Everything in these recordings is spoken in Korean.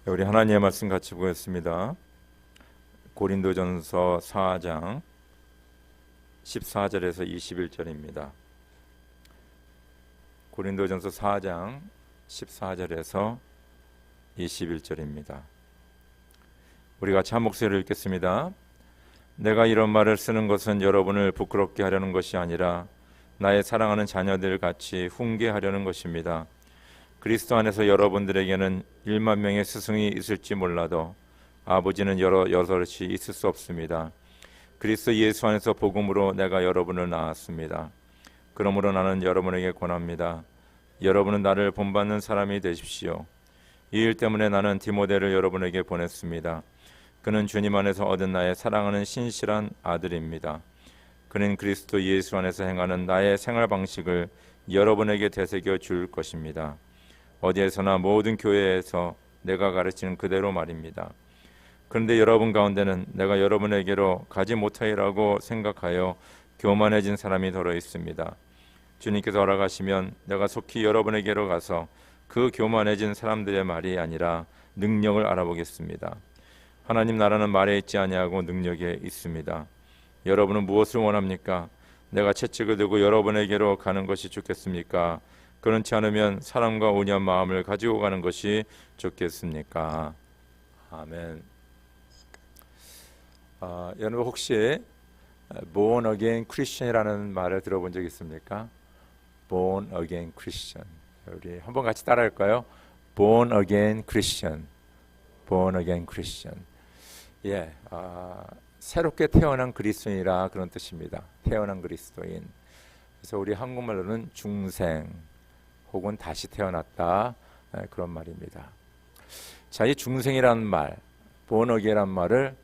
우리 하나님의 말씀 같이 보겠습니다. 고린도전서 4장 14절에서 21절입니다. 고린도전서 4장 14절에서 21절입니다. 우리 같이 한 목소리로 읽겠습니다. 내가 이런 말을 쓰는 것은 여러분을 부끄럽게 하려는 것이 아니라 나의 사랑하는 자녀들 같이 훈계하려는 것입니다. 그리스도 안에서 여러분들에게는 1만 명의 스승이 있을지 몰라도 아버지는 여럿이 있을 수 없습니다. 그리스도 예수 안에서 복음으로 내가 여러분을 낳았습니다. 그러므로 나는 여러분에게 권합니다. 여러분은 나를 본받는 사람이 되십시오. 이 일 때문에 나는 디모데를 여러분에게 보냈습니다. 그는 주님 안에서 얻은 나의 사랑하는 신실한 아들입니다. 그는 그리스도 예수 안에서 행하는 나의 생활 방식을 여러분에게 되새겨 줄 것입니다. 어디에서나 모든 교회에서 내가 가르치는 그대로 말입니다. 그런데 여러분 가운데는 내가 여러분에게로 가지 못하리라고 생각하여 교만해진 사람이 더러 있습니다. 주님께서 허락하시면 내가 속히 여러분에게로 가서 그 교만해진 사람들의 말이 아니라 능력을 알아보겠습니다. 하나님 나라는 말에 있지 아니하고 능력에 있습니다. 여러분은 무엇을 원합니까? 내가 채찍을 들고 여러분에게로 가는 것이 좋겠습니까? 그렇지 않으면 사랑과 온유한 마음을 가지고 가는 것이 좋겠습니까? 아멘. 여러분 혹시 born again Christian이라는 말을 들어본 적 있습니까? born again Christian. 우리 한번 같이 따라할까요? born again Christian. born again Christian. 예, 새롭게 태어난 그리스도인이라 그런 뜻입니다. 태어난 그리스도인. 그래서 우리 한국말로는 중생 혹은 다시 태어났다, 그런 말입니다. 자, 이 중생이라는 말, born again이라는 말을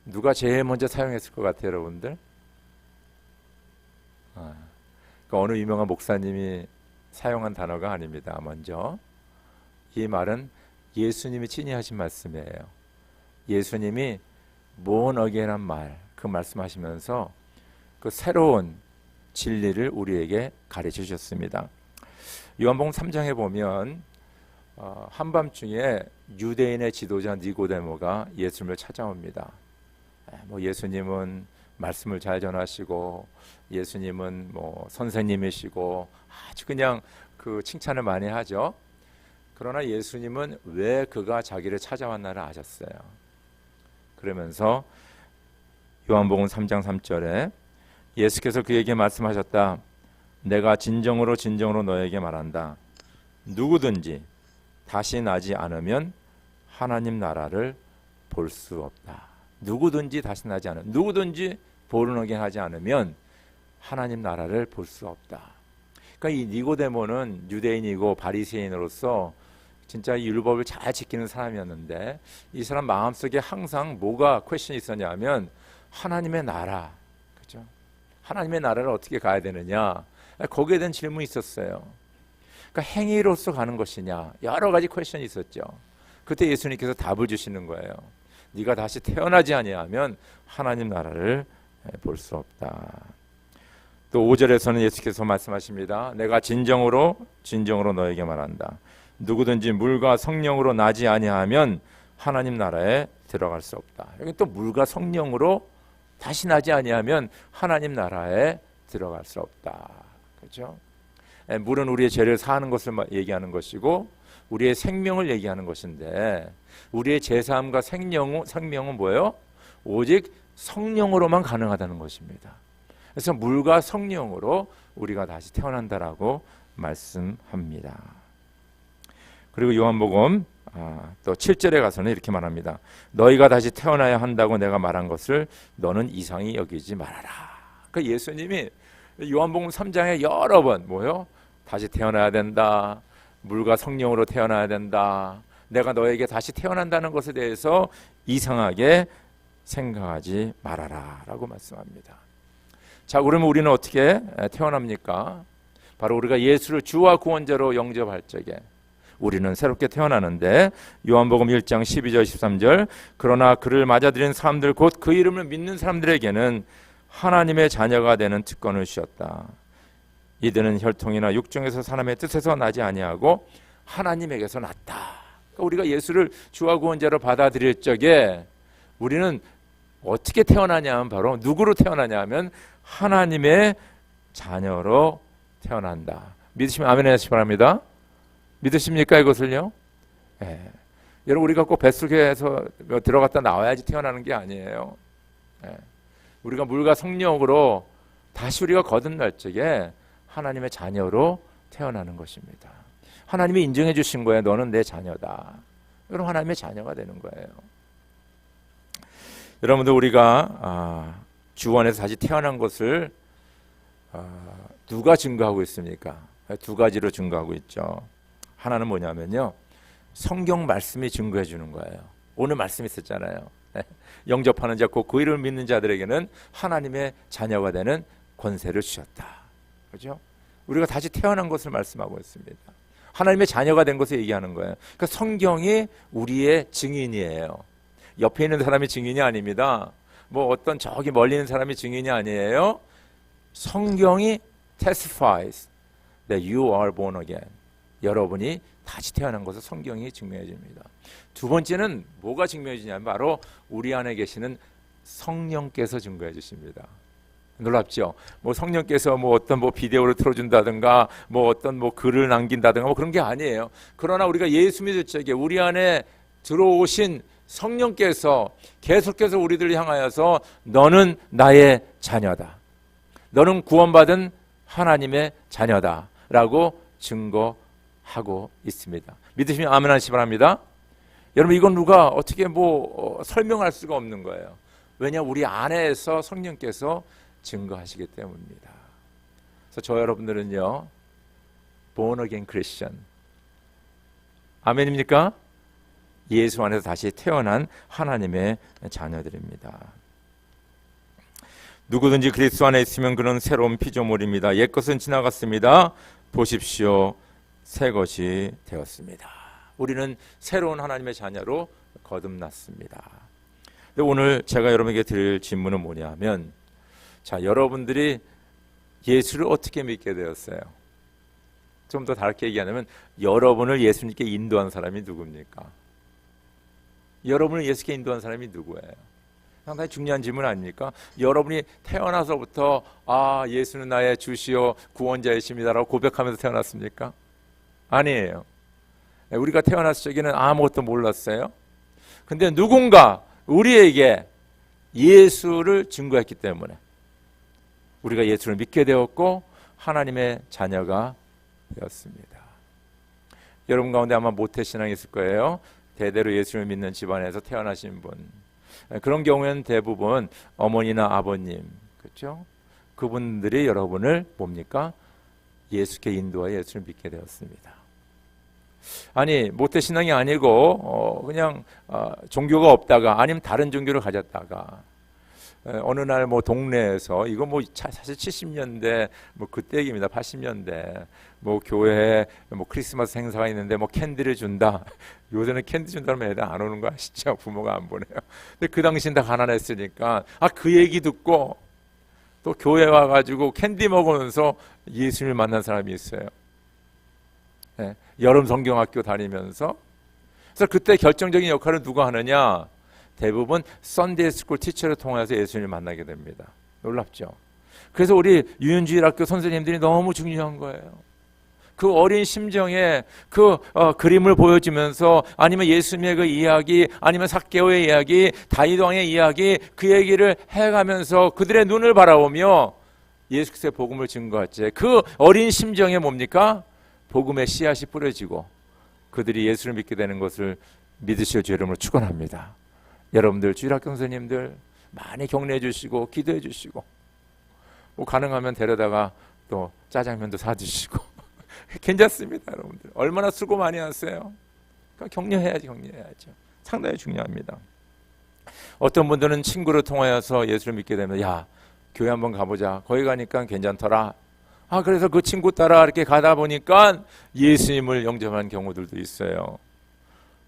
누가 제일 먼저 사용했을 것 같아요, 여러분들? 그러니까 어느 유명한 목사님이 사용한 단어가 아닙니다. 먼저 이 말은 예수님이 친히 하신 말씀이에요. 예수님이 born again이란 말, 그 말씀하시면서 그 새로운 진리를 우리에게 가르쳐 주셨습니다. 요한복음 3장에 보면 한밤중에 유대인의 지도자 니고데모가 예수님을 찾아옵니다. 예수님은 말씀을 잘 전하시고 예수님은 선생님이시고 아주 그냥 그 칭찬을 많이 하죠. 그러나 예수님은 왜 그가 자기를 찾아왔나를 아셨어요. 그러면서 요한복음 3장 3절에 예수께서 그에게 말씀하셨다. 내가 진정으로 너에게 말한다. 누구든지 다시 나지 않으면 하나님 나라를 볼 수 없다. 누구든지 다시 나지 않으면, 누구든지 born 하지 않으면 하나님 나라를 볼 수 없다. 그러니까 이 니고데모는 유대인이고 바리새인으로서 진짜 이 율법을 잘 지키는 사람이었는데 이 사람 마음속에 항상 뭐가 퀘션이 있었냐면 하나님의 나라, 그죠? 하나님의 나라를 어떻게 가야 되느냐, 거기에 대한 질문이 있었어요. 그러니까 행위로서 가는 것이냐, 여러 가지 퀘션이 있었죠. 그때 예수님께서 답을 주시는 거예요. 네가 다시 태어나지 아니하면 하나님 나라를 볼 수 없다. 또 5절에서는 예수께서 말씀하십니다. 내가 진정으로 너에게 말한다. 누구든지 물과 성령으로 나지 아니하면 하나님 나라에 들어갈 수 없다. 여기 또 물과 성령으로 다시 나지 아니하면 하나님 나라에 들어갈 수 없다. 그렇죠? 물은 우리의 죄를 사하는 것을 얘기하는 것이고 우리의 생명을 얘기하는 것인데 우리의 죄사함과 생명은 뭐예요? 오직 성령으로만 가능하다는 것입니다. 그래서 물과 성령으로 우리가 다시 태어난다라고 말씀합니다. 그리고 요한복음 또 7절에 가서는 이렇게 말합니다. 너희가 다시 태어나야 한다고 내가 말한 것을 너는 이상히 여기지 말아라. 그러니까 예수님이 요한복음 3장에 여러 번 다시 태어나야 된다. 물과 성령으로 태어나야 된다. 내가 너에게 다시 태어난다는 것에 대해서 이상하게 생각하지 말아라 라고 말씀합니다. 자, 그러면 우리는 어떻게 태어납니까? 바로 우리가 예수를 주와 구원자로 영접할 적에 우리는 새롭게 태어나는데 요한복음 1장 12절 13절 그러나 그를 맞아들인 사람들 곧 그 이름을 믿는 사람들에게는 하나님의 자녀가 되는 특권을 주셨다. 이들은 혈통이나 육정에서 사람의 뜻에서 나지 아니하고 하나님에게서 났다. 그러니까 우리가 예수를 주와 구원자로 받아들일 적에 우리는 어떻게 태어나냐 하면 바로 누구로 태어나냐 하면 하나님의 자녀로 태어난다. 믿으시면 아멘 하시기 바랍니다. 믿으십니까 이것을요? 예. 여러분 우리가 꼭 뱃속에서 들어갔다 나와야지 태어나는 게 아니에요. 예. 우리가 물과 성령으로 다시 우리가 거듭날 적에 하나님의 자녀로 태어나는 것입니다. 하나님이 인정해 주신 거예요. 너는 내 자녀다. 그럼 하나님의 자녀가 되는 거예요. 여러분들 우리가 주 안에서 다시 태어난 것을 누가 증거하고 있습니까? 두 가지로 증거하고 있죠. 하나는 뭐냐면요, 성경 말씀이 증거해 주는 거예요. 오늘 말씀 있었잖아요. 영접하는 자 곧 그 이름을 믿는 자들에게는 하나님의 자녀가 되는 권세를 주셨다. 그렇죠? 우리가 다시 태어난 것을 말씀하고 있습니다. 하나님의 자녀가 된 것을 얘기하는 거예요. 그러니까 성경이 우리의 증인이에요. 옆에 있는 사람이 증인이 아닙니다. 뭐 어떤 저기 멀리 있는 사람이 증인이 아니에요. 성경이 testifies that you are born again. 여러분이 다시 태어난 것을 성경이 증명해 줍니다. 두 번째는 뭐가 증명해 주냐면 바로 우리 안에 계시는 성령께서 증거해 주십니다. 놀랍죠? 뭐 성령께서 뭐 어떤 뭐 비디오를 틀어준다든가 뭐 어떤 뭐 글을 남긴다든가 뭐 그런 게 아니에요. 그러나 우리가 예수 믿을 적에 우리 안에 들어오신 성령께서 계속해서 우리들을 향하여서 너는 나의 자녀다. 너는 구원받은 하나님의 자녀다. 라고 증거하고 있습니다. 믿으시면 아멘 하시기 바랍니다. 여러분 이건 누가 어떻게 설명할 수가 없는 거예요. 왜냐 우리 안에서 성령께서 증거하시기 때문입니다. 그래서 저 여러분들은요 born again Christian 아멘입니까? 예수 안에서 다시 태어난 하나님의 자녀들입니다. 누구든지 그리스도 안에 있으면 그는 새로운 피조물입니다. 옛것은 지나갔습니다. 보십시오, 새 것이 되었습니다. 우리는 새로운 하나님의 자녀로 거듭났습니다. 근데 오늘 제가 여러분에게 드릴 질문은 뭐냐 하면, 자, 여러분들이 예수를 어떻게 믿게 되었어요? 좀 더 다르게 얘기하면 여러분을 예수님께 인도한 사람이 누굽니까? 여러분을 예수께 인도한 사람이 누구예요? 상당히 중요한 질문 아닙니까? 여러분이 태어나서부터 예수는 나의 주시오 구원자이십니다라고 고백하면서 태어났습니까? 아니에요. 우리가 태어났을 적에는 아무것도 몰랐어요. 근데 누군가 우리에게 예수를 증거했기 때문에 우리가 예수를 믿게 되었고 하나님의 자녀가 되었습니다. 여러분 가운데 아마 모태신앙이 있을 거예요. 대대로 예수를 믿는 집안에서 태어나신 분. 그런 경우에는 대부분 어머니나 아버님, 그렇죠? 그분들이 여러분을 뭡니까? 예수께 인도하여 예수를 믿게 되었습니다. 아니 모태신앙이 아니고 그냥 종교가 없다가 아니면 다른 종교를 가졌다가 어느 날 뭐 동네에서 이거 뭐 사실 70년대 뭐 그때 얘기입니다. 80년대 뭐 교회에 뭐 크리스마스 행사가 있는데 뭐 캔디를 준다. 요새는 캔디 준다면 애들 안 오는 거 아시죠? 부모가 안 보내요. 근데 그 당시엔 다 가난했으니까 그 얘기 듣고 또 교회 와가지고 캔디 먹으면서 예수님을 만난 사람이 있어요. 네, 여름 성경학교 다니면서. 그래서 그때 결정적인 역할을 누가 하느냐? 대부분 썬데이 스쿨 티처를 통해서 예수님을 만나게 됩니다. 놀랍죠? 그래서 우리 유년주일학교 선생님들이 너무 중요한 거예요. 그 어린 심정에 그 그림을 보여주면서 아니면 예수님의 그 이야기 아니면 삭개오의 이야기 다윗 왕의 이야기 그 얘기를 해가면서 그들의 눈을 바라보며 예수 그리스도의 복음을 증거했지. 그 어린 심정에 뭡니까? 복음의 씨앗이 뿌려지고 그들이 예수를 믿게 되는 것을 믿으시오 주 이름으로 축원합니다. 여러분들 주일학교 선생님들 많이 격려해 주시고 기도해 주시고 뭐 가능하면 데려다가 또 짜장면도 사주시고 괜찮습니다. 여러분들 얼마나 수고 많이 하세요. 그러니까 격려해야죠. 상당히 중요합니다. 어떤 분들은 친구를 통하여서 예수를 믿게 되면 야 교회 한번 가보자. 거기 가니까 괜찮더라. 그래서 그 친구 따라 이렇게 가다 보니까 예수님을 영접한 경우들도 있어요.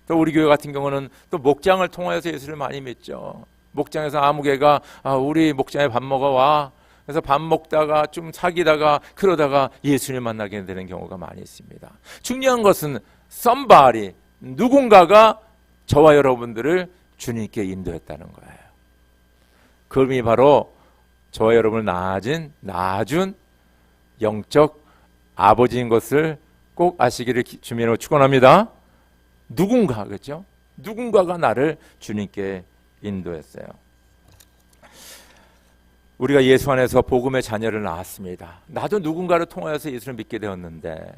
또 우리 교회 같은 경우는 또 목장을 통하여서 예수를 많이 믿죠. 목장에서 아무개가 우리 목장에 밥 먹어 와. 그래서 밥 먹다가 좀 사귀다가 그러다가 예수를 만나게 되는 경우가 많이 있습니다. 중요한 것은 somebody 누군가가 저와 여러분들을 주님께 인도했다는 거예요. 그분이 바로 저와 여러분을 낳아준 영적 아버지인 것을 꼭 아시기를 주님으로 축원합니다. 누군가, 그렇죠? 누군가가 나를 주님께 인도했어요. 우리가 예수 안에서 복음의 자녀를 낳았습니다. 나도 누군가를 통하여서 예수를 믿게 되었는데,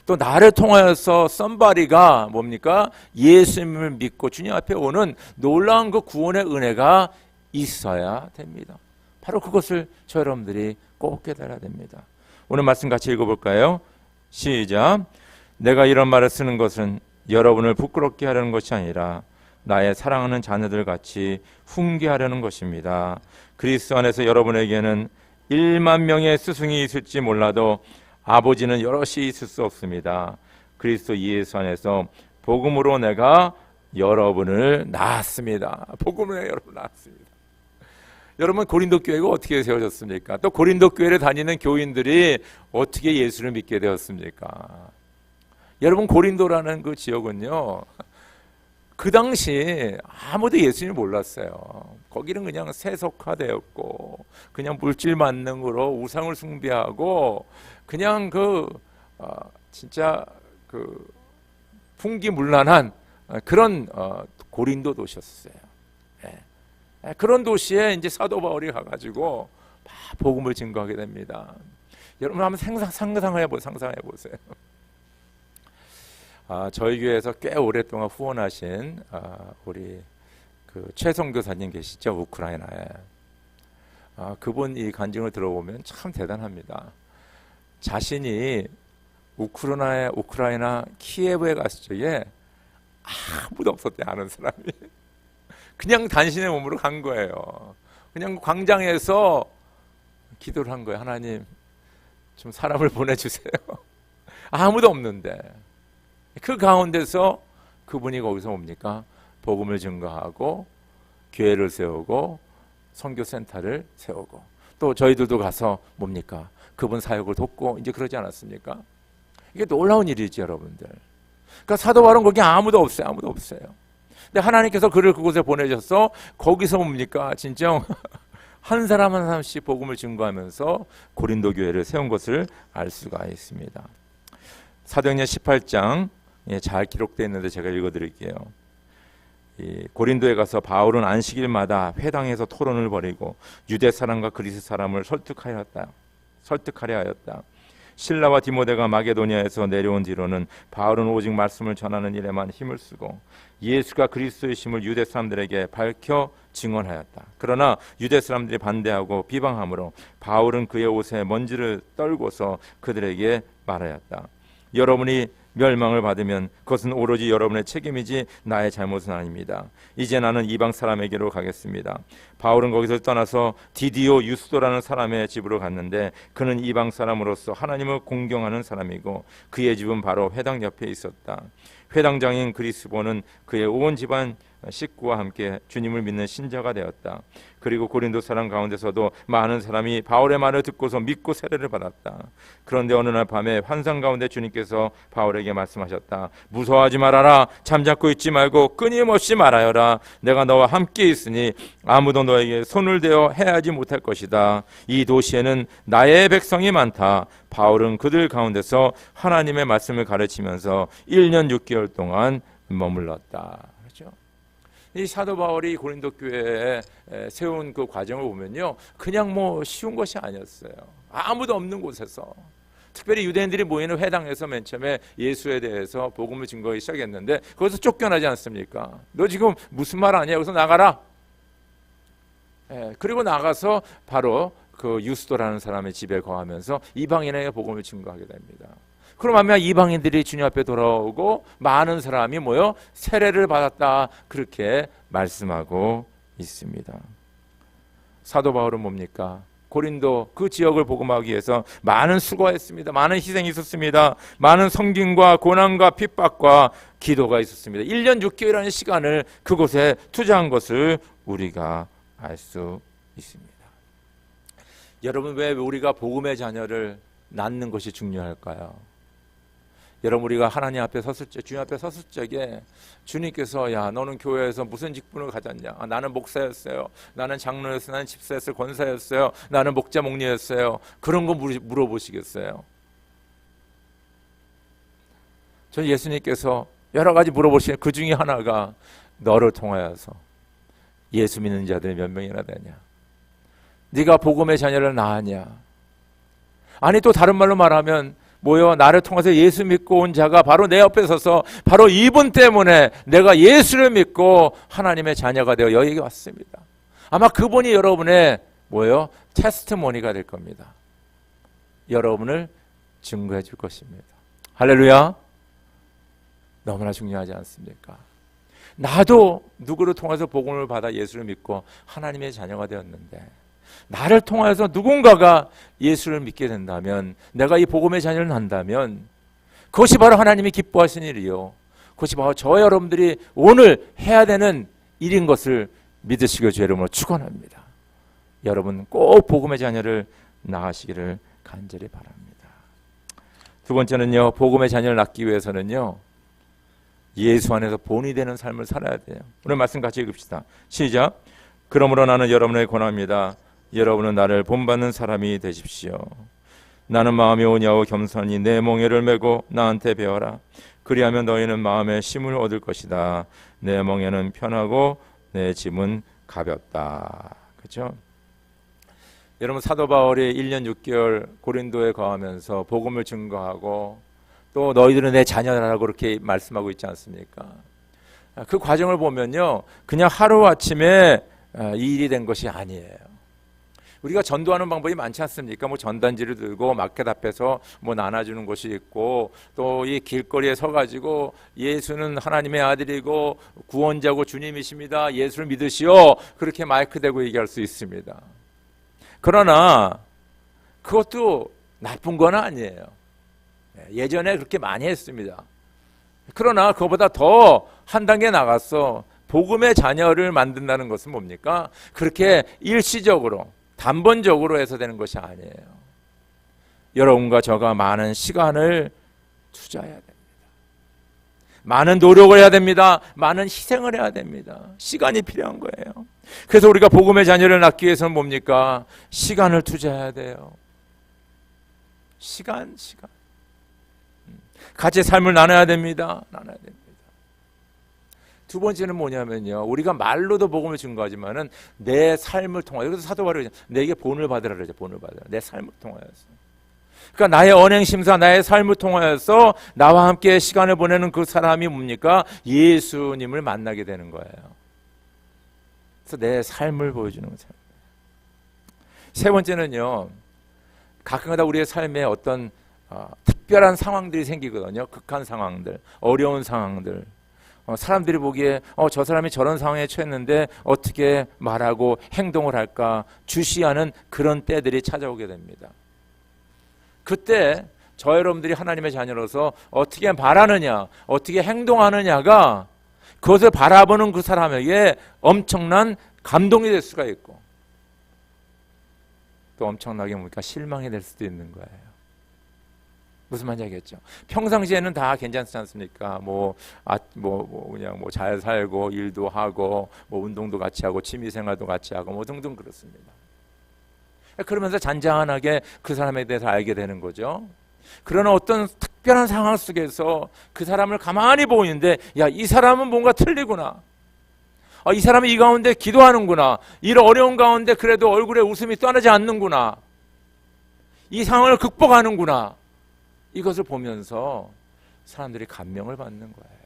또 나를 통하여서 썸바리가 뭡니까? 예수님을 믿고 주님 앞에 오는 놀라운 그 구원의 은혜가 있어야 됩니다. 바로 그것을 저 여러분들이 꼭 깨달아야 됩니다. 오늘 말씀 같이 읽어볼까요? 시작. 내가 이런 말을 쓰는 것은 여러분을 부끄럽게 하려는 것이 아니라 나의 사랑하는 자녀들 같이 훈계하려는 것입니다. 그리스도 안에서 여러분에게는 1만 명의 스승이 있을지 몰라도 아버지는 여럿이 있을 수 없습니다. 그리스도 예수 안에서 복음으로 내가 여러분을 낳았습니다. 복음으로 여러분을 낳았습니다. 여러분, 고린도 교회가 어떻게 세워졌습니까? 또 고린도 교회를 다니는 교인들이 어떻게 예수를 믿게 되었습니까? 여러분, 고린도라는 그 지역은요, 그 당시 아무도 예수님을 몰랐어요. 거기는 그냥 세속화되었고, 그냥 물질 만능으로 우상을 숭배하고, 그냥 진짜 풍기문란한 그런 고린도 도시였어요. 그런 도시에 이제 사도 바울이 가가지고 복음을 증거하게 됩니다. 여러분 한번 상상해 보세요. 저희 교회에서 꽤 오랫동안 후원하신 우리 최 선교사님 계시죠, 우크라이나에. 그분 이 간증을 들어보면 참 대단합니다. 자신이 우크라이나 키예브에 갔을 적에 아무도 없었대, 아는 사람이. 그냥 당신의 몸으로 간 거예요. 그냥 광장에서 기도를 한 거예요. 하나님, 좀 사람을 보내주세요. 아무도 없는데 그 가운데서 그분이 거기서 뭡니까? 복음을 증거하고 교회를 세우고 선교센터를 세우고, 또 저희들도 가서 뭡니까? 그분 사역을 돕고 이제 그러지 않았습니까? 이게 놀라운 일이지, 여러분들. 그러니까 사도 바울은 거기 아무도 없어요. 근데 하나님께서 그를 그곳에 보내셔서 거기서 뭡니까? 진짜 한 사람 한 사람씩 복음을 증거하면서 고린도 교회를 세운 것을 알 수가 있습니다. 사도행전 18장 잘 기록되어 있는데 제가 읽어드릴게요. 고린도에 가서 바울은 안식일마다 회당에서 토론을 벌이고 유대 사람과 그리스 사람을 설득하려 하였다. 실라와 디모데가 마게도니아에서 내려온 뒤로는 바울은 오직 말씀을 전하는 일에만 힘을 쓰고 예수가 그리스도이심을 유대 사람들에게 밝혀 증언하였다. 그러나 유대 사람들이 반대하고 비방함으로 바울은 그의 옷에 먼지를 떨고서 그들에게 말하였다. 여러분이 멸망을 받으면 그것은 오로지 여러분의 책임이지 나의 잘못은 아닙니다. 이제 나는 이방 사람에게로 가겠습니다. 바울은 거기서 떠나서 디디오 유스도라는 사람의 집으로 갔는데 그는 이방 사람으로서 하나님을 공경하는 사람이고 그의 집은 바로 회당 옆에 있었다. 회당장인 그리스보는 그의 온 집안 식구와 함께 주님을 믿는 신자가 되었다. 그리고 고린도 사람 가운데서도 많은 사람이 바울의 말을 듣고서 믿고 세례를 받았다. 그런데 어느 날 밤에 환상 가운데 주님께서 바울에게 말씀하셨다. 무서워하지 말아라. 잠자코 있지 말고 끊임없이 말하여라. 내가 너와 함께 있으니 아무도 너에게 손을 대어 해하지 못할 것이다. 이 도시에는 나의 백성이 많다. 바울은 그들 가운데서 하나님의 말씀을 가르치면서 1년 6개월 동안 머물렀다. 그렇죠? 이 사도 바울이 고린도 교회에 세운 그 과정을 보면요, 그냥 쉬운 것이 아니었어요. 아무도 없는 곳에서, 특별히 유대인들이 모이는 회당에서 맨 처음에 예수에 대해서 복음을 증거하기 시작했는데 거기서 쫓겨나지 않습니까? 너 지금 무슨 말 하냐? 여기서 나가라. 그리고 나가서 바로 그 유스도라는 사람의 집에 거하면서 이방인에게 복음을 증거하게 됩니다. 그럼 아마 이방인들이 주님 앞에 돌아오고 많은 사람이 모여 세례를 받았다, 그렇게 말씀하고 있습니다. 사도 바울은 뭡니까? 고린도 그 지역을 복음하기 위해서 많은 수고했습니다. 많은 희생이 있었습니다. 많은 성김과 고난과 핍박과 기도가 있었습니다. 1년 6개월이라는 시간을 그곳에 투자한 것을 우리가 알 수 있습니다. 여러분, 왜 우리가 복음의 자녀를 낳는 것이 중요할까요? 여러분 우리가 하나님 앞에 섰을 때, 주님 앞에 섰을 적에 주님께서 야 너는 교회에서 무슨 직분을 가졌냐? 나는 목사였어요. 나는 장로였어요. 나는 집사였어요. 권사였어요. 나는 목자 목리였어요. 그런 거 물어보시겠어요? 저 예수님께서 여러 가지 물어보시는 그 중에 하나가 너를 통하여서 예수 믿는 자들이 몇 명이나 되냐? 네가 복음의 자녀를 낳았냐? 아니 또 다른 말로 말하면 뭐요? 나를 통해서 예수 믿고 온 자가 바로 내 옆에 서서 바로 이분 때문에 내가 예수를 믿고 하나님의 자녀가 되어 여기에 왔습니다. 아마 그분이 여러분의 뭐요? 테스트모니가 될 겁니다. 여러분을 증거해 줄 것입니다. 할렐루야. 너무나 중요하지 않습니까? 나도 누구를 통해서 복음을 받아 예수를 믿고 하나님의 자녀가 되었는데 나를 통해서 누군가가 예수를 믿게 된다면, 내가 이 복음의 자녀를 낳는다면 그것이 바로 하나님이 기뻐하시는 일이요, 그것이 바로 저 여러분들이 오늘 해야 되는 일인 것을 믿으시고 주 이름으로 축원합니다. 여러분 꼭 복음의 자녀를 낳으시기를 간절히 바랍니다. 두 번째는요, 복음의 자녀를 낳기 위해서는요, 예수 안에서 본이 되는 삶을 살아야 돼요. 오늘 말씀 같이 읽읍시다. 시작. 그러므로 나는 여러분을 권합니다. 여러분은 나를 본받는 사람이 되십시오. 나는 마음이 온유하고 겸손히 내 멍에를 메고 나한테 배워라. 그리하면 너희는 마음의 쉼을 얻을 것이다. 내 멍에는 편하고 내 짐은 가볍다. 그렇죠? 여러분 사도 바울이 1년 6개월 고린도에 거하면서 복음을 증거하고 또 너희들은 내 자녀라고 그렇게 말씀하고 있지 않습니까? 그 과정을 보면요, 그냥 하루아침에 이 일이 된 것이 아니에요. 우리가 전도하는 방법이 많지 않습니까? 뭐 전단지를 들고 마켓 앞에서 뭐 나눠주는 것이 있고, 또 이 길거리에 서가지고 예수는 하나님의 아들이고 구원자고 주님이십니다. 예수를 믿으시오. 그렇게 마이크 대고 얘기할 수 있습니다. 그러나 그것도 나쁜 건 아니에요. 예전에 그렇게 많이 했습니다. 그러나 그거보다 더 한 단계 나가서 복음의 자녀를 만든다는 것은 뭡니까? 그렇게 일시적으로 단번적으로 해서 되는 것이 아니에요. 여러분과 저가 많은 시간을 투자해야 됩니다. 많은 노력을 해야 됩니다. 많은 희생을 해야 됩니다. 시간이 필요한 거예요. 그래서 우리가 복음의 자녀를 낳기 위해서는 뭡니까? 시간을 투자해야 돼요. 시간. 같이 삶을 나눠야 됩니다. 두 번째는 뭐냐면요, 우리가 말로도 복음을 증거하지만은 내 삶을 통하여, 그래서 사도 바울이 내게 본을 받으라 그러죠. 본을 받으라. 내 삶을 통하여서. 그러니까 나의 언행심사, 나의 삶을 통하여서 나와 함께 시간을 보내는 그 사람이 뭡니까? 예수님을 만나게 되는 거예요. 그래서 내 삶을 보여주는 거예요. 세 번째는요, 가끔가다 우리의 삶에 어떤 특별한 상황들이 생기거든요. 극한 상황들, 어려운 상황들. 사람들이 보기에 저 사람이 저런 상황에 처했는데 어떻게 말하고 행동을 할까 주시하는 그런 때들이 찾아오게 됩니다. 그때 저 여러분들이 하나님의 자녀로서 어떻게 말하느냐, 어떻게 행동하느냐가 그것을 바라보는 그 사람에게 엄청난 감동이 될 수가 있고, 또 엄청나게 뭡니까? 실망이 될 수도 있는 거예요. 무슨 말인지 알겠죠? 평상시에는 다 괜찮지 않습니까? 그냥 잘 살고 일도 하고 뭐 운동도 같이 하고 취미생활도 같이 하고 뭐 등등 그렇습니다. 그러면서 잔잔하게 그 사람에 대해서 알게 되는 거죠. 그러나 어떤 특별한 상황 속에서 그 사람을 가만히 보이는데, 야, 이 사람은 뭔가 틀리구나. 이 사람이 이 가운데 기도하는구나. 이 어려운 가운데 그래도 얼굴에 웃음이 떠나지 않는구나. 이 상황을 극복하는구나. 이것을 보면서 사람들이 감명을 받는 거예요.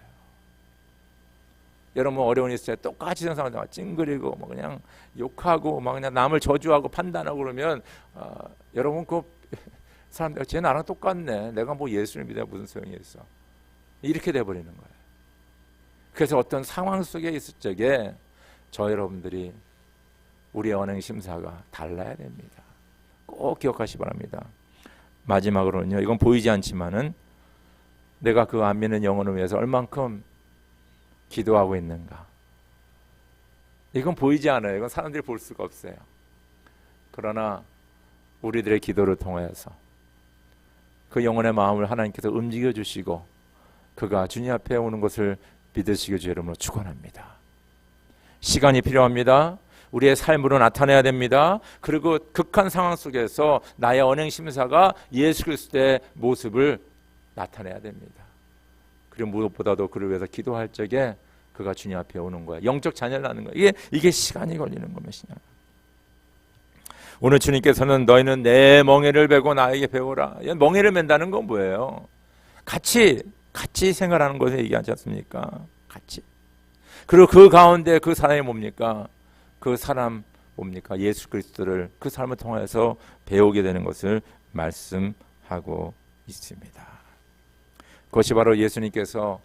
여러분 어려운 일 있을 때 똑같이 된 사람들 찡그리고 뭐 그냥 욕하고 막 그냥 남을 저주하고 판단하고 그러면 여러분 그 사람들 쟤 나랑 똑같네. 내가 뭐 예수를 믿어야 무슨 소용이 있어. 이렇게 돼버리는 거예요. 그래서 어떤 상황 속에 있을 적에 저 여러분들이 우리의 언행 심사가 달라야 됩니다. 꼭 기억하시 바랍니다. 마지막으로는요, 이건 보이지 않지만은 내가 그 안 믿는 영혼을 위해서 얼만큼 기도하고 있는가. 이건 보이지 않아요. 이건 사람들이 볼 수가 없어요. 그러나 우리들의 기도를 통해서 그 영혼의 마음을 하나님께서 움직여 주시고 그가 주님 앞에 오는 것을 믿으시기 주의 이름으로 축원합니다. 시간이 필요합니다. 우리의 삶으로 나타내야 됩니다. 그리고 극한 상황 속에서 나의 언행 심사가 예수 그리스도의 모습을 나타내야 됩니다. 그리고 무엇보다도 그를 위해서 기도할 적에 그가 주님 앞에 오는 거야. 영적 자녀를 낳는 거야. 이게 시간이 걸리는 것이냐. 오늘 주님께서는 너희는 내 멍에를 베고 나에게 배우라. 멍에를 맨다는 건 뭐예요? 같이 생활하는 것에 얘기하지 않습니까? 같이. 그리고 그 가운데 그 사람이 뭡니까? 그 사람 뭡니까? 예수 그리스도를 그 삶을 통해서 배우게 되는 것을 말씀하고 있습니다. 그것이 바로 예수님께서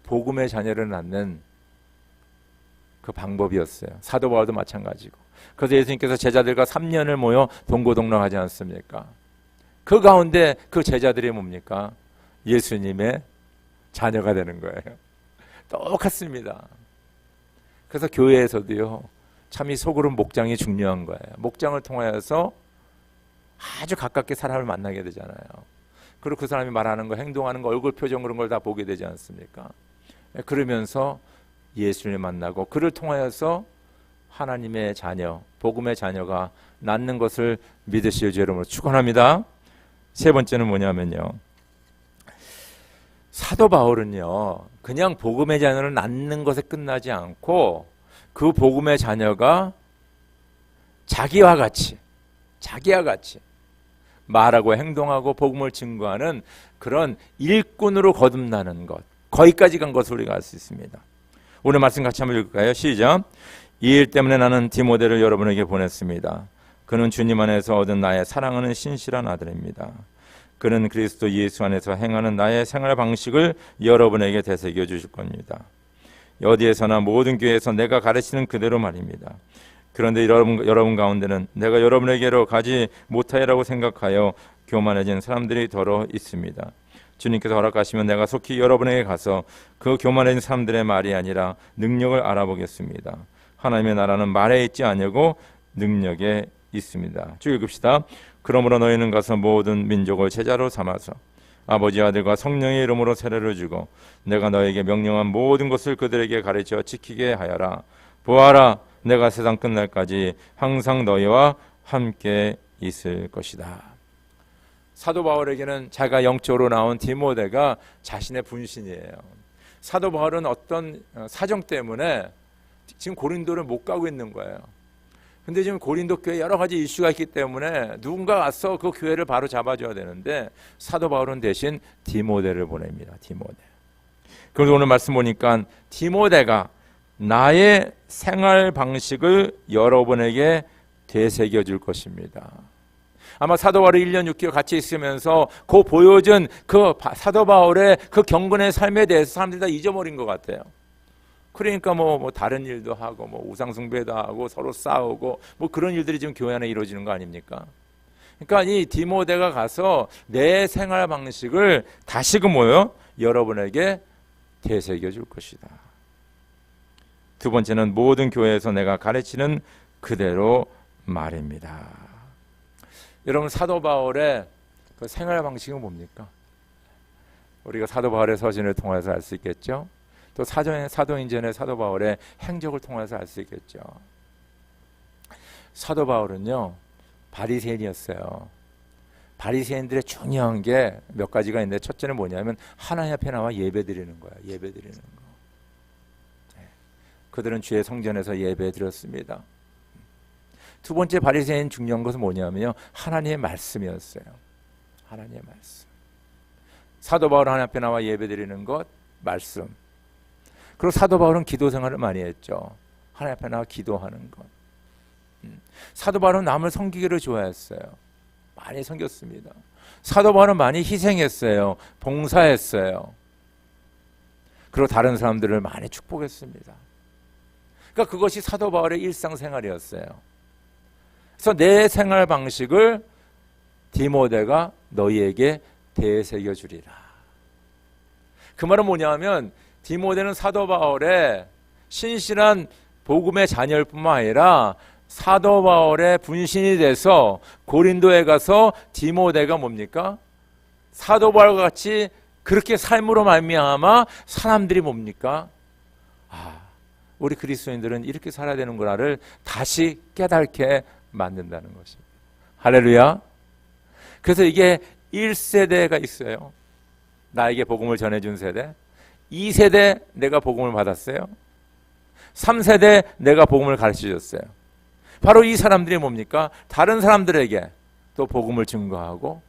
복음의 자녀를 낳는 그 방법이었어요. 사도 바울도 마찬가지고. 그래서 예수님께서 제자들과 3년을 모여 동고동락하지 않습니까? 그 가운데 그 제자들이 뭡니까? 예수님의 자녀가 되는 거예요. 똑같습니다. 그래서 교회에서도요, 참 이 소그룹 목장이 중요한 거예요. 목장을 통하여서 아주 가깝게 사람을 만나게 되잖아요. 그리고 그 사람이 말하는 거, 행동하는 거, 얼굴 표정 그런 걸 다 보게 되지 않습니까? 그러면서 예수님을 만나고 그를 통하여서 하나님의 자녀, 복음의 자녀가 낳는 것을 믿으시오 주의 이름으로 축원합니다. 세 번째는 뭐냐면요, 사도 바울은요 그냥 복음의 자녀를 낳는 것에 끝나지 않고 그 복음의 자녀가 자기와 같이 말하고 행동하고 복음을 증거하는 그런 일꾼으로 거듭나는 것, 거기까지 간 것을 우리가 알 수 있습니다. 오늘 말씀 같이 한번 읽을까요? 시작. 이 일 때문에 나는 디모데를 여러분에게 보냈습니다. 그는 주님 안에서 얻은 나의 사랑하는 신실한 아들입니다. 그는 그리스도 예수 안에서 행하는 나의 생활 방식을 여러분에게 되새겨 주실 겁니다. 어디에서나 모든 교회에서 내가 가르치는 그대로 말입니다. 그런데 여러분 가운데는 내가 여러분에게로 가지 못하리라고 생각하여 교만해진 사람들이 더러 있습니다. 주님께서 허락하시면 내가 속히 여러분에게 가서 그 교만해진 사람들의 말이 아니라 능력을 알아보겠습니다. 하나님의 나라는 말에 있지 아니고 능력에 있습니다. 쭉 읽읍시다. 그러므로 너희는 가서 모든 민족을 제자로 삼아서 아버지 아들과 성령의 이름으로 세례를 주고 내가 너에게 명령한 모든 것을 그들에게 가르쳐 지키게 하여라. 보아라, 내가 세상 끝날까지 항상 너희와 함께 있을 것이다. 사도 바울에게는 자기가 영적으로 나온 디모데가 자신의 분신이에요. 사도 바울은 어떤 사정 때문에 지금 고린도를 못 가고 있는 거예요. 근데 지금 고린도 교회에 여러 가지 이슈가 있기 때문에 누군가 와서 그 교회를 바로 잡아줘야 되는데 사도 바울은 대신 디모데를 보냅니다. 디모데. 그래서 오늘 말씀 보니까 디모데가 나의 생활 방식을 여러분에게 되새겨 줄 것입니다. 아마 사도 바울이 1년 6개월 같이 있으면서 그 보여준 그 사도 바울의 그 경건의 삶에 대해서 사람들이 다 잊어버린 것 같아요. 그러니까 뭐 다른 일도 하고 뭐 우상 숭배도 하고 서로 싸우고 뭐 그런 일들이 지금 교회 안에 이루어지는 거 아닙니까? 그러니까 이 디모데가 가서 내 생활 방식을 다시금 여러분에게 되새겨 줄 것이다. 두 번째는 모든 교회에서 내가 가르치는 그대로 말입니다. 여러분, 사도 바울의 그 생활 방식은 뭡니까? 우리가 사도 바울의 서신을 통해서 알 수 있겠죠. 또 사도행전의 사도 바울의 행적을 통해서 알 수 있겠죠. 사도 바울은요 바리새인이었어요. 바리새인들의 중요한 게 몇 가지가 있는데 첫째는 뭐냐면 하나님 앞에 나와 예배드리는 거야. 예배드리는 거. 그들은 주의 성전에서 예배드렸습니다. 두 번째 바리새인 중요한 것은 뭐냐면요 하나님의 말씀이었어요. 하나님의 말씀. 사도 바울 하나님 앞에 나와 예배드리는 것, 말씀. 그리고 사도 바울은 기도 생활을 많이 했죠. 하나님 앞에 나와 기도하는 것. 사도 바울은 남을 섬기기를 좋아했어요. 많이 섬겼습니다. 사도 바울은 많이 희생했어요. 봉사했어요. 그리고 다른 사람들을 많이 축복했습니다. 그러니까 그것이 사도 바울의 일상생활이었어요. 그래서 내 생활 방식을 디모데가 너희에게 되새겨 주리라. 그 말은 뭐냐면 디모데는 사도 바울의 신실한 복음의 자녀일 뿐만 아니라 사도 바울의 분신이 돼서 고린도에 가서 디모데가 뭡니까? 사도 바울과 같이 그렇게 삶으로 말미암아 사람들이 뭡니까? 우리 그리스도인들은 이렇게 살아야 되는구나를 다시 깨닫게 만든다는 것입니다. 할렐루야. 그래서 이게 1세대가 있어요. 나에게 복음을 전해준 세대. 2세대 내가 복음을 받았어요. 3세대 내가 복음을 가르쳐줬어요. 바로 이 사람들이 뭡니까? 다른 사람들에게 또 복음을 증거하고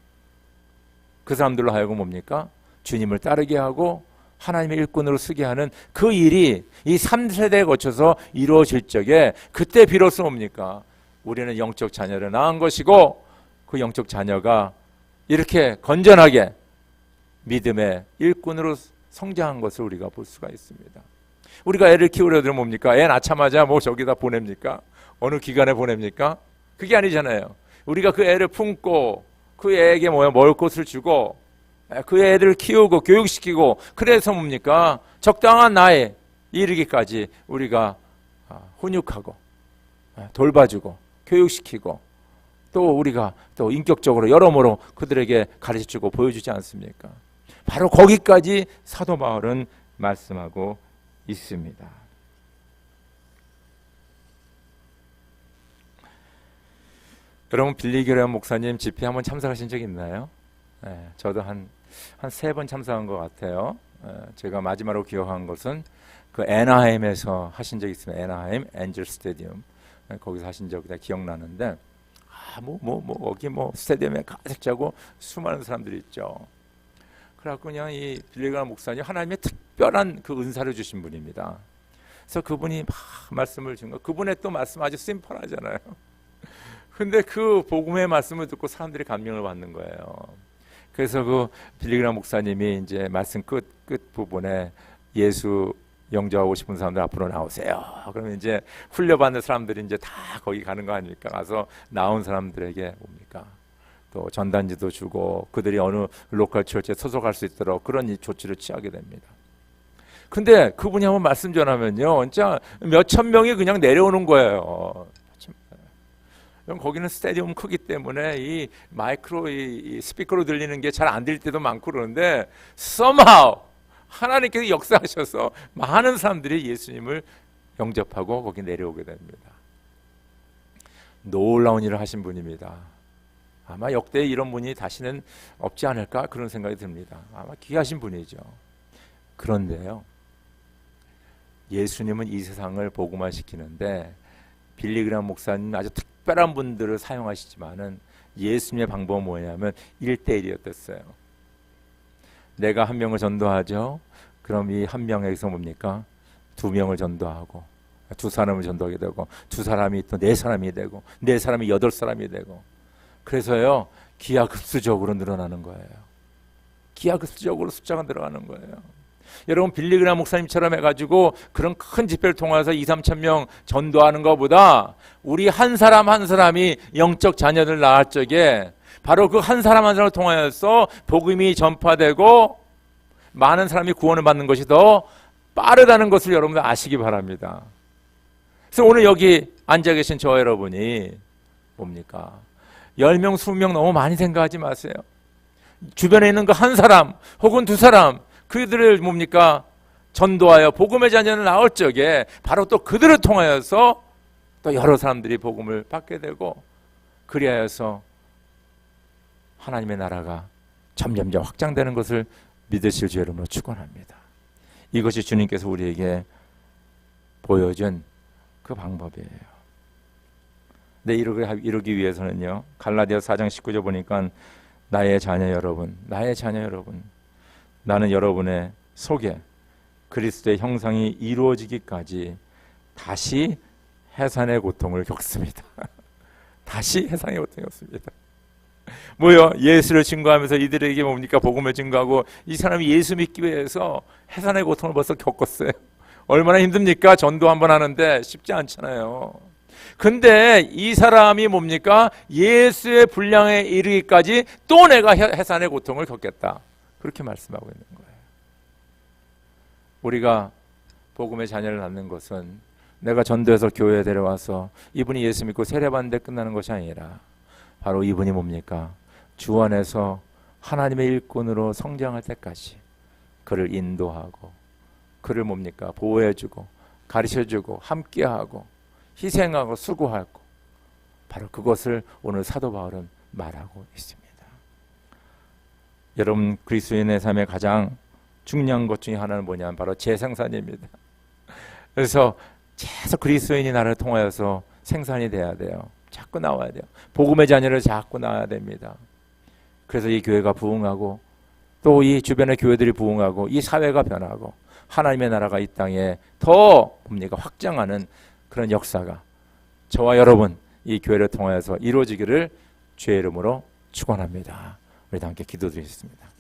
그 사람들로 하여금 뭡니까? 주님을 따르게 하고 하나님의 일꾼으로 쓰게 하는 그 일이 이 3세대에 거쳐서 이루어질 적에 그때 비로소 뭡니까? 우리는 영적 자녀를 낳은 것이고 그 영적 자녀가 이렇게 건전하게 믿음의 일꾼으로 성장한 것을 우리가 볼 수가 있습니다. 우리가 애를 키우려면 뭡니까? 애 낳자마자 뭐 저기다 보냅니까? 어느 기관에 보냅니까? 그게 아니잖아요. 우리가 그 애를 품고 그 애에게 먹을 것을 주고 그 애들을 키우고 교육시키고 그래서 뭡니까? 적당한 나이에 이르기까지 우리가 훈육하고 돌봐주고 교육시키고 또 우리가 또 인격적으로 여러모로 그들에게 가르쳐주고 보여주지 않습니까? 바로 거기까지 사도 바울은 말씀하고 있습니다. 여러분 빌리그레엄 목사님 집회 한번 참석하신 적 있나요? 네, 저도 한 3번 참석한 것 같아요. 제가 마지막으로 기억한 것은 그 애나하임에서 하신 적 있습니다. 애나하임 엔젤 스테디움 거기서 하신 적이 기억나는데 거기 스테디움에 가득 차고 수많은 사람들이 있죠. 그래갖고 그냥 이 빌리그레엄 목사님 하나님의 특별한 그 은사를 주신 분입니다. 그래서 그분이 막 말씀을 준 거, 그분의 또 말씀 아주 심플하잖아요. 근데 그 복음의 말씀을 듣고 사람들이 감명을 받는 거예요. 그래서 그 빌리그레엄 목사님이 이제 말씀 끝 부분에 예수 영접하고 싶은 사람들 앞으로 나오세요. 그러면 이제 훈련받는 사람들이 이제 다 거기 가는 거 아닙니까? 가서 나온 사람들에게 뭡니까? 또 전단지도 주고 그들이 어느 로컬 처치에 소속할 수 있도록 그런 조치를 취하게 됩니다. 근데 그분이 한번 말씀 전하면요, 진짜 몇천 명이 그냥 내려오는 거예요. 거기는 스타디움 크기 때문에 이 마이크로 이 스피커로 들리는 게 잘 안 들릴 때도 많고 그러는데 somehow 하나님께서 역사하셔서 많은 사람들이 예수님을 영접하고 거기 내려오게 됩니다. 놀라운 일을 하신 분입니다. 아마 역대 이런 분이 다시는 없지 않을까 그런 생각이 듭니다. 아마 귀하신 분이죠. 그런데요, 예수님은 이 세상을 복음화시키는데 빌리그레엄 목사님 아주 특별한 분들을 사용하시지만은 예수님의 방법은 뭐냐면 1대1이었댔어요. 내가 한 명을 전도하죠. 그럼 이 한 명에서 뭡니까? 2명을 전도하고 2사람을 전도하게 되고 2사람이 또 4사람이 되고 4사람이 8사람이 되고 그래서요 기하급수적으로 늘어나는 거예요. 기하급수적으로 숫자가 늘어나는 거예요. 여러분 빌리그레엄 목사님처럼 해가지고 그런 큰 집회를 통해서 2-3천 명 전도하는 것보다 우리 한 사람 한 사람이 영적 자녀들 낳을 적에 바로 그 한 사람 한 사람을 통하여서 복음이 전파되고 많은 사람이 구원을 받는 것이 더 빠르다는 것을 여러분들 아시기 바랍니다. 그래서 오늘 여기 앉아 계신 저 여러분이 뭡니까? 10명, 20명 너무 많이 생각하지 마세요. 주변에 있는 그 한 사람 혹은 2사람 그들을 뭡니까? 전도하여 복음의 자녀를 낳을 적에 바로 또 그들을 통하여서 또 여러 사람들이 복음을 받게 되고 그리하여서 하나님의 나라가 점점점 확장되는 것을 믿으실 주 여러분으로 축원합니다. 이것이 주님께서 우리에게 보여준 그 방법이에요. 근데 이루기 위해서는요, 갈라디아 4장 19절 보니까 나의 자녀 여러분, 나는 여러분의 속에 그리스도의 형상이 이루어지기까지 다시 해산의 고통을 겪습니다. 다시 해산의 고통을 겪습니다. 뭐요? 예수를 증거하면서 이들에게 뭡니까? 복음을 증거하고 이 사람이 예수 믿기 위해서 해산의 고통을 벌써 겪었어요. 얼마나 힘듭니까? 전도 한번 하는데 쉽지 않잖아요. 근데 이 사람이 뭡니까? 예수의 분량에 이르기까지 또 내가 해산의 고통을 겪겠다. 그렇게 말씀하고 있는 거예요. 우리가 복음의 자녀를 낳는 것은 내가 전도해서 교회에 데려와서 이분이 예수 믿고 세례받는데 끝나는 것이 아니라 바로 이분이 뭡니까? 주 안에서 하나님의 일꾼으로 성장할 때까지 그를 인도하고 그를 뭡니까? 보호해주고 가르쳐주고 함께하고 희생하고 수고하고, 바로 그것을 오늘 사도 바울은 말하고 있습니다. 여러분, 그리스도인의 삶의 가장 중요한 것 중에 하나는 뭐냐면 바로 재생산입니다. 그래서 계속 그리스도인이 나를 통하여서 생산이 돼야 돼요. 자꾸 나와야 돼요. 복음의 자녀를 자꾸 낳아야 됩니다. 그래서 이 교회가 부흥하고 또 이 주변의 교회들이 부흥하고 이 사회가 변하고 하나님의 나라가 이 땅에 더 뭡니까? 확장하는 그런 역사가 저와 여러분 이 교회를 통하여서 이루어지기를 주의 이름으로 축원합니다. 우리 다 함께 기도드리겠습니다.